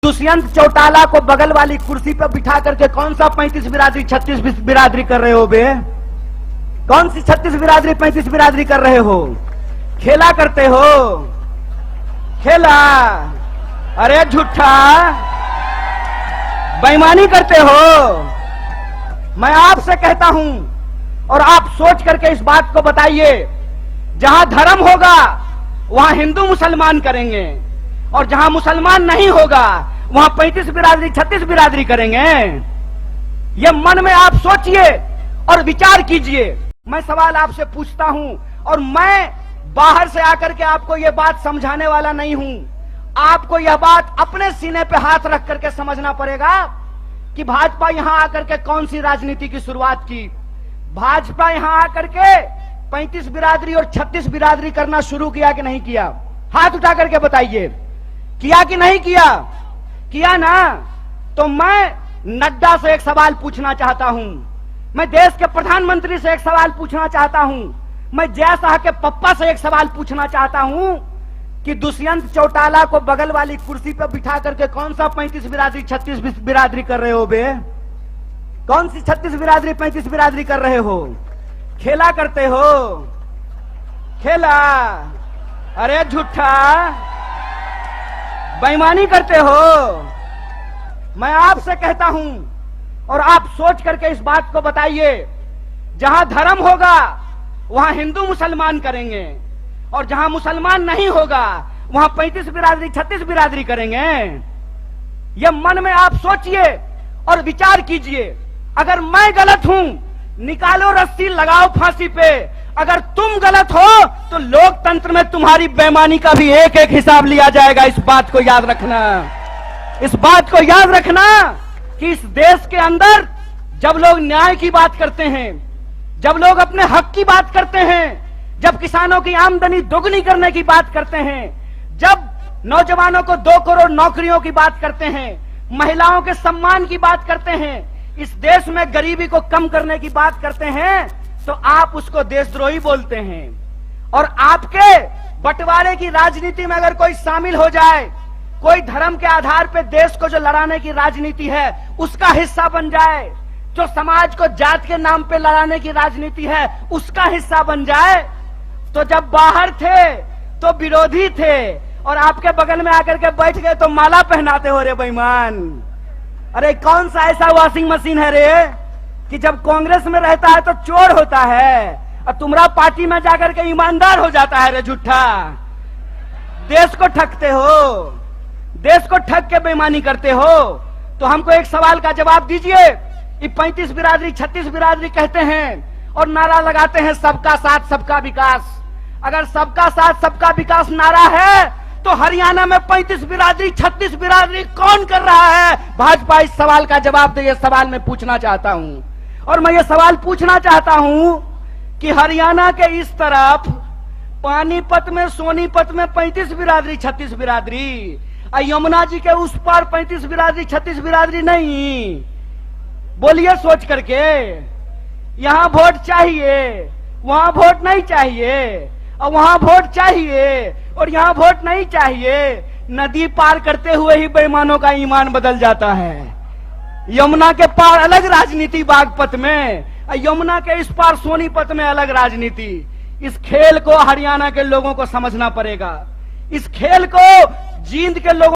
दुष्यंत चौटाला को बगल वाली कुर्सी पर बिठा करके कौन सा 35 बिरादरी 36 बिरादरी कर रहे हो बे? कौन सी 36 बिरादरी 35 बिरादरी कर रहे हो? खेला करते हो? खेला? अरे झूठा, बेईमानी करते हो। मैं आपसे कहता हूं और आप सोच करके इस बात को बताइए, जहां धर्म होगा वहां हिंदू मुसलमान करेंगे, और जहां मुसलमान नहीं होगा वहां 35 बिरादरी 36 बिरादरी करेंगे। यह मन में आप सोचिए और विचार कीजिए। मैं सवाल आपसे पूछता हूं, और मैं बाहर से आकर के आपको यह बात समझाने वाला नहीं हूं। आपको यह बात अपने सीने पे हाथ रख करके समझना पड़ेगा कि भाजपा यहां आकर के कौन सी राजनीति की शुरुआत की। भाजपा यहां आकर के 35 बिरादरी और 36 बिरादरी करना शुरू किया कि नहीं किया? हाथ उठा करके बताइए, किया कि नहीं किया? किया ना? तो मैं नड्डा से एक सवाल पूछना चाहता हूं, मैं देश के प्रधानमंत्री से एक सवाल पूछना चाहता हूं, मैं जय शाह के पप्पा से एक सवाल पूछना चाहता हूं कि दुष्यंत चौटाला को बगल वाली कुर्सी पर बिठा करके कौन सा 35 बिरादरी 36 बिरादरी कर रहे हो बे? कौन सी 36 बिरादरी 35 बिरादरी कर रहे हो? खेला करते हो? खेला? अरे झूठा, बेईमानी करते हो। मैं आपसे कहता हूं और आप सोच करके इस बात को बताइए, जहां धर्म होगा वहां हिंदू मुसलमान करेंगे, और जहां मुसलमान नहीं होगा वहां 35 बिरादरी 36 बिरादरी करेंगे। यह मन में आप सोचिए और विचार कीजिए। अगर मैं गलत हूं, निकालो रस्सी, लगाओ फांसी पे। अगर तुम गलत हो तो लोकतंत्र में तुम्हारी बेईमानी का भी एक एक हिसाब लिया जाएगा। इस बात को याद रखना, इस बात को याद रखना कि इस देश के अंदर जब लोग न्याय की बात करते हैं, जब लोग अपने हक की बात करते हैं, जब किसानों की आमदनी दोगुनी करने की बात करते हैं, जब नौजवानों को 2 करोड़ नौकरियों की बात करते हैं, महिलाओं के सम्मान की बात करते हैं, इस देश में गरीबी को कम करने की बात करते हैं, तो आप उसको देशद्रोही बोलते हैं। और आपके बंटवारे की राजनीति में अगर कोई शामिल हो जाए, कोई धर्म के आधार पर देश को जो लड़ाने की राजनीति है उसका हिस्सा बन जाए, जो समाज को जात के नाम पे लड़ाने की राजनीति है उसका हिस्सा बन जाए, तो जब बाहर थे तो विरोधी थे और आपके बगल में आकर के बैठ गए तो माला पहनाते हो रे बेईमान। अरे कौन सा ऐसा वॉशिंग मशीन है रे कि जब कांग्रेस में रहता है तो चोर होता है और तुम्हारा पार्टी में जाकर के ईमानदार हो जाता है रे झूठा। देश को ठगते हो, देश को ठग के बेईमानी करते हो। तो हमको एक सवाल का जवाब दीजिए। ये 35 बिरादरी 36 बिरादरी कहते हैं और नारा लगाते हैं सबका साथ सबका विकास। अगर सबका साथ सबका विकास नारा है तो हरियाणा में 35 बिरादरी 36 बिरादरी कौन कर रहा है? भाजपा इस सवाल का जवाब दे। ये सवाल मैं पूछना चाहता हूं, और मैं ये सवाल पूछना चाहता हूं कि हरियाणा के इस तरफ पानीपत में, सोनीपत में 35 बिरादरी 36 बिरादरी, यमुना जी के उस पार 35 बिरादरी 36 बिरादरी नहीं। बोलिए सोच करके, यहां वोट चाहिए, वहां वोट नहीं चाहिए, और वहां वोट चाहिए और यहां वोट नहीं चाहिए। नदी पार करते हुए ही बेईमानों का ईमान बदल जाता है। यमुना के पार अलग राजनीति बागपत में, यमुना के इस पार सोनीपत में अलग राजनीति। इस खेल को हरियाणा के लोगों को समझना पड़ेगा। इस खेल को जींद के लोगों